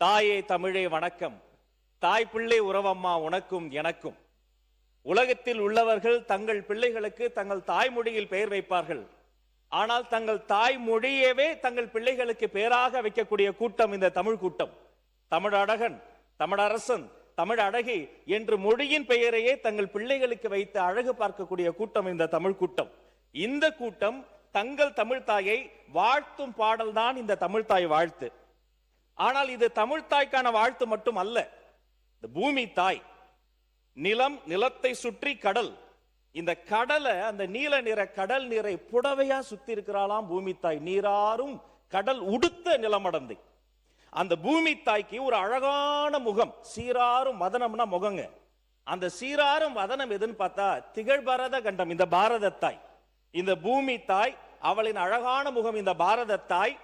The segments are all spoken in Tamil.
தாயே தமிழே வணக்கம். தாய் பிள்ளை உறவம்மா உனக்கும் எனக்கும். உலகத்தில் உள்ளவர்கள் தங்கள் பிள்ளைகளுக்கு தங்கள் தாய்மொழியில் பெயர் வைப்பார்கள். ஆனால் தங்கள் தாய்மொழியவே தங்கள் பிள்ளைகளுக்கு பெயராக வைக்கக்கூடிய கூட்டம் இந்த தமிழ் கூட்டம். தமிழழகன், தமிழரசன், தமிழ் அழகி என்று மொழியின் பெயரையே தங்கள் பிள்ளைகளுக்கு வைத்து அழகு பார்க்கக்கூடிய கூட்டம் இந்த தமிழ் கூட்டம். இந்த கூட்டம் தங்கள் தமிழ் தாயை வாழ்த்தும் பாடல்தான் இந்த தமிழ் தாய் வாழ்த்து. ஆனால் இது தமிழ் தாய்க்கான வாழ்த்து மட்டும் அல்ல. இந்த பூமி தாய், நிலம், நிலத்தை சுற்றி கடல், இந்த கடலை, அந்த நீல நிற கடல் நீரை புடவையா சுத்தி இருக்கிறாளாம் பூமி தாய். நீராறும் கடல் உடுத்த நிலமடந்தை. அந்த பூமி தாய்க்கு ஒரு அழகான முகம், சீராரும் வதனம்னா முகங்க. அந்த சீராரும் வதனம் எதுன்னு பார்த்தா திகழ்பாரத கண்டம் இந்த பாரத தாய். இந்த பூமி தாய், அவளின் அழகான முகம் இந்த பாரத தாய்.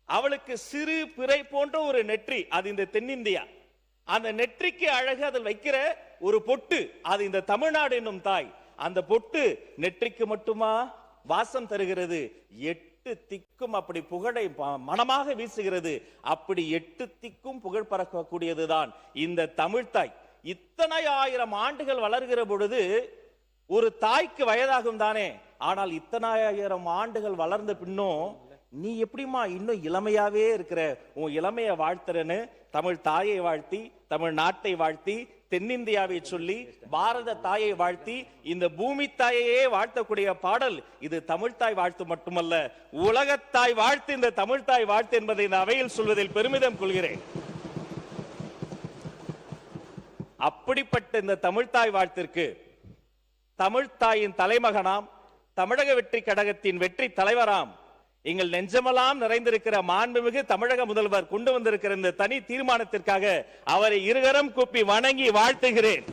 அவளுக்கு சிறு பிறை போன்ற ஒரு நெற்றி, அது இந்த தென்னிந்தியா. அந்த நெற்றிக்கு அழகு அதில் வைக்கிற ஒரு பொட்டு, அது இந்த தமிழ்நாடு என்னும் தாய். அந்த பொட்டு நெற்றிக்கு மட்டுமா வாசம் தருகிறது, 8 திக்கும் அப்படி புகழை மனமாக வீசுகிறது. அப்படி 8 திக்கும் புகழ் பறக்கக்கூடியதுதான் இந்த தமிழ் தாய். இத்தனை ஆயிரம் ஆண்டுகள் வளர்கிற பொழுது ஒரு தாய்க்கு வயதாகும் தானே. ஆனால் இத்தனை ஆயிரம் ஆண்டுகள் வளர்ந்த பின்னும் நீ எப்படிமா இன்னும் இளமையாவே இருக்கிற, உன் இளமையை வாழ்த்துறன்னு தமிழ் தாயை வாழ்த்தி, தமிழ் நாட்டை வாழ்த்தி, தென்னிந்தியாவை சொல்லி, பாரத தாயை வாழ்த்தி, இந்த பூமி தாயையே வாழ்த்தக்கூடிய பாடல் இது தமிழ் தாய் வாழ்த்து மட்டுமல்ல, உலகத்தாய் வாழ்த்து இந்த தமிழ் தாய் வாழ்த்து என்பதை இந்த அவையில் சொல்வதில் பெருமிதம் கொள்கிறேன். அப்படிப்பட்ட இந்த தமிழ் தாய் வாழ்த்திற்கு தமிழ் தாயின் தலைமகனாம், தமிழக வெற்றி கழகத்தின் வெற்றி தலைவராம், எங்கள் நெஞ்சமெல்லாம் நிறைந்திருக்கிற மாண்புமிகு தமிழக முதல்வர் கொண்டு வந்திருக்கிற இந்த தனி தீர்மானத்திற்காக அவரை இருகரம் கூப்பி வணங்கி வாழ்த்துகிறேன்.